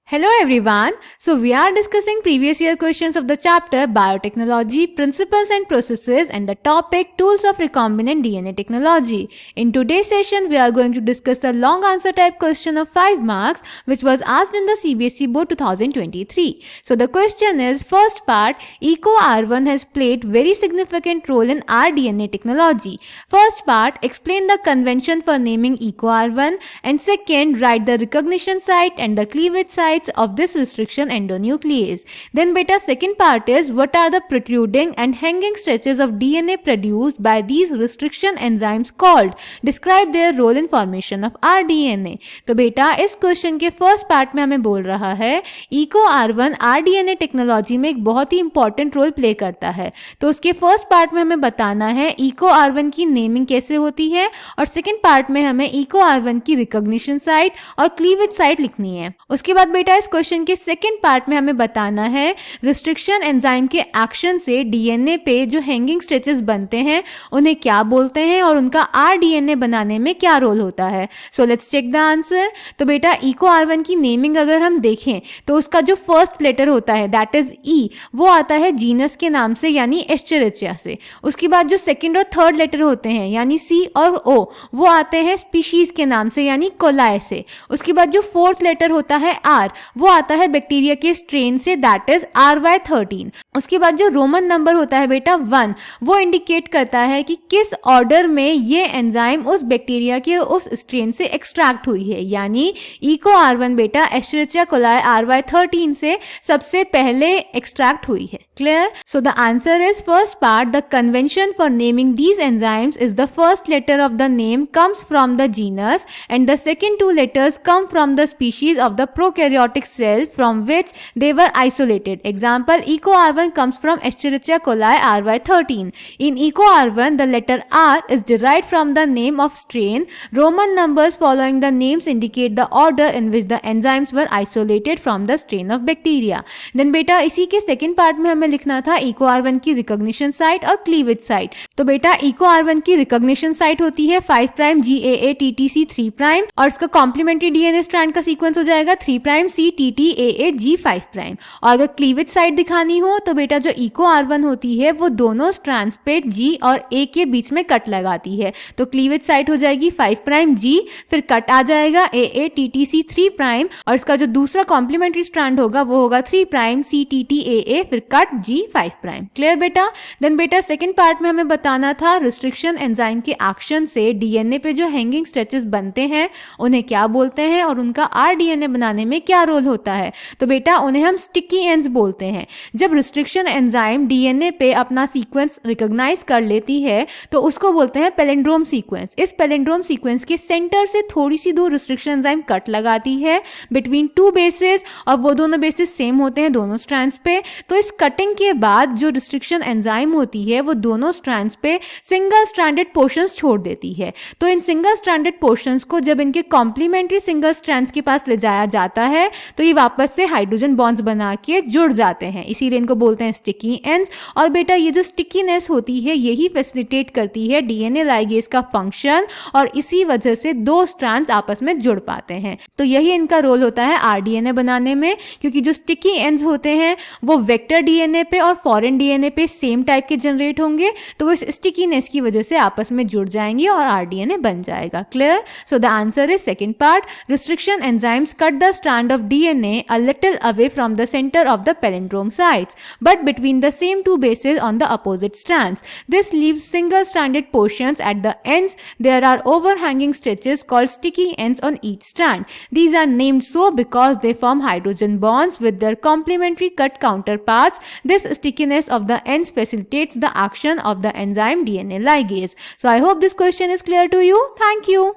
Hello everyone. So we are discussing previous year questions of the chapter Biotechnology, Principles and Processes and the topic Tools of Recombinant DNA Technology. In today's session, we are going to discuss the long answer type question of 5 marks which was asked in the CBSE Board 2023. So the question is, first part, EcoR1 has played very significant role in rDNA technology. First part, explain the convention for naming EcoR1 and second, write the recognition site and the cleavage site of this restriction endonuclease. Then beta second part is what are the protruding and hanging stretches of DNA produced by these restriction enzymes called? Describe their role in formation of rDNA. तो बेटा इस question के first part में हमें बोल रहा है EcoR1 rDNA technology में एक बहुत ही इंपॉर्टेंट रोल प्ले करता है. तो उसके फर्स्ट पार्ट में हमें बताना है EcoR1 की नेमिंग कैसे होती है और सेकेंड पार्ट में हमें EcoR1 की रिकॉग्निशन साइट और क्लीवेज साइट लिखनी है. उसके बाद बेटा इस क्वेश्चन के सेकंड पार्ट में हमें बताना है रिस्ट्रिक्शन एंजाइम के एक्शन से डीएनए पे जो हैंगिंग स्ट्रेचेस बनते हैं उन्हें क्या बोलते हैं और उनका आरडीएनए बनाने में क्या रोल होता है. So let's check the answer. तो बेटा EcoR1 की नेमिंग अगर हम देखें तो उसका जो फर्स्ट लेटर होता है दैट इज ई, वो आता है जीनस के नाम से यानी एस्चेरिचिया से. उसके बाद जो सेकेंड और थर्ड लेटर होते हैं यानी सी और ओ, वो आते हैं स्पीशीज के नाम से यानी कोलाई से. उसके बाद जो फोर्थ लेटर होता है आर, वो आता है बैक्टीरिया के strain say that is RY13. उसके बाद जो रोमन नंबर होता है बेटा 1, वो इंडिकेट करता है कि किस ऑर्डर में ये एंजाइम उस बैक्टीरिया के उस स्ट्रेन से एक्सट्रैक्ट हुई है. यानी EcoR1 बेटा एस्चेरिचिया कोलाई RY13 से सबसे पहले एक्सट्रैक्ट हुई है. Clear? So the answer is first part, the convention for naming these enzymes is the first letter of the name comes from the genus and the second two letters come from the species of the prokaryotic cell from which they were isolated. Example, EcoR1 comes from Escherichia coli RY13. In EcoR1, the letter R is derived from the name of strain. Roman numbers following the names indicate the order in which the enzymes were isolated from the strain of bacteria. Then बेटा इसी के second part में हमें लिखना था EcoR1 की recognition site और cleavage site. तो बेटा EcoR1 की रिकॉग्निशन साइट होती है 5' GAA-TTC 3' और इसका कॉम्प्लीमेंट्री डीएनए स्ट्रैंड का सीक्वेंस हो जाएगा 3' CTTAAG5'. और अगर क्लीवेज साइट दिखानी हो तो बेटा जो EcoR1 होती है वो दोनों स्ट्रैंड्स पे G और A के बीच में कट लगाती है. तो क्लीवेज साइट हो जाएगी 5' G, फिर कट आ जाएगा AATTC 3' और इसका जो दूसरा कॉम्प्लीमेंट्री स्ट्रैंड होगा वो होगा 3' CTTAA, फिर कट G5'. क्लियर बेटा? देन बेटा सेकेंड पार्ट में हमें बताना था रिस्ट्रिक्शन एंजाइम के एक्शन से डीएनए पे जो हैंगिंग स्ट्रेचेस बनते हैं उन्हें क्या बोलते हैं और उनका आरडीएनए बनाने में क्या रोल होता है. तो बेटा उन्हें हम स्टिकी एंड्स बोलते हैं. जब रिस्ट्रिक्शन एंजाइम डीएनए पे अपना सीक्वेंस रिकॉग्नाइज कर लेती है तो उसको बोलते हैं पैलिंड्रोम सीक्वेंस. इस पैलिंड्रोम सीक्वेंस के सेंटर से थोड़ी सी दूर रिस्ट्रिक्शन एंजाइम कट लगाती है बिटवीन टू बेसेस और वो दोनों बेसेस सेम होते हैं दोनों स्ट्रैंड्स पे. तो इस कटिंग के बाद जो रिस्ट्रिक्शन एंजाइम होती है वो दोनों स्ट्रैंड्स पे सिंगल स्ट्रैंडेड पोर्शंस छोड़ देती है. तो इन सिंगल स्ट्रैंडेड पोर्शंस को जब इनके कॉम्प्लीमेंट्री सिंगल स्ट्रैंड्स के पास ले जाया जाता है तो ये वापस से हाइड्रोजन बॉन्ड्स बना के जुड़ जाते हैं, इसीलिए इनको बोलते हैं स्टिकी एंड्स. और बेटा ये जो स्टिकीनेस होती है यही फैसिलिटेट करती है डीएनए लाइगेज का फंक्शन और इसी वजह से दो स्ट्रैंड्स आपस में जुड़ पाते हैं. तो यही इनका रोल होता है आरडीएनए बनाने में, क्योंकि जो स्टिकी एंड्स होते हैं वो वेक्टर डीएनए पे और फॉरेन डीएनए पे सेम टाइप के जनरेट होंगे, तो वो इस स्टिकीनेस की वजह से आपस में जुड़ जाएंगे और आरडीएनए बन जाएगा. Clear? So the answer is second part, restriction enzymes cut the strand of DNA a little away from the center of the palindrome sites, but between the same two bases on the opposite strands. This leaves single-stranded portions at the ends. There are overhanging stretches called sticky ends on each strand. These are named so because they form hydrogen bonds with their complementary cut counterparts. This stickiness of the ends facilitates the action of the enzyme DNA ligase. So I hope this question is clear to you. Thank you.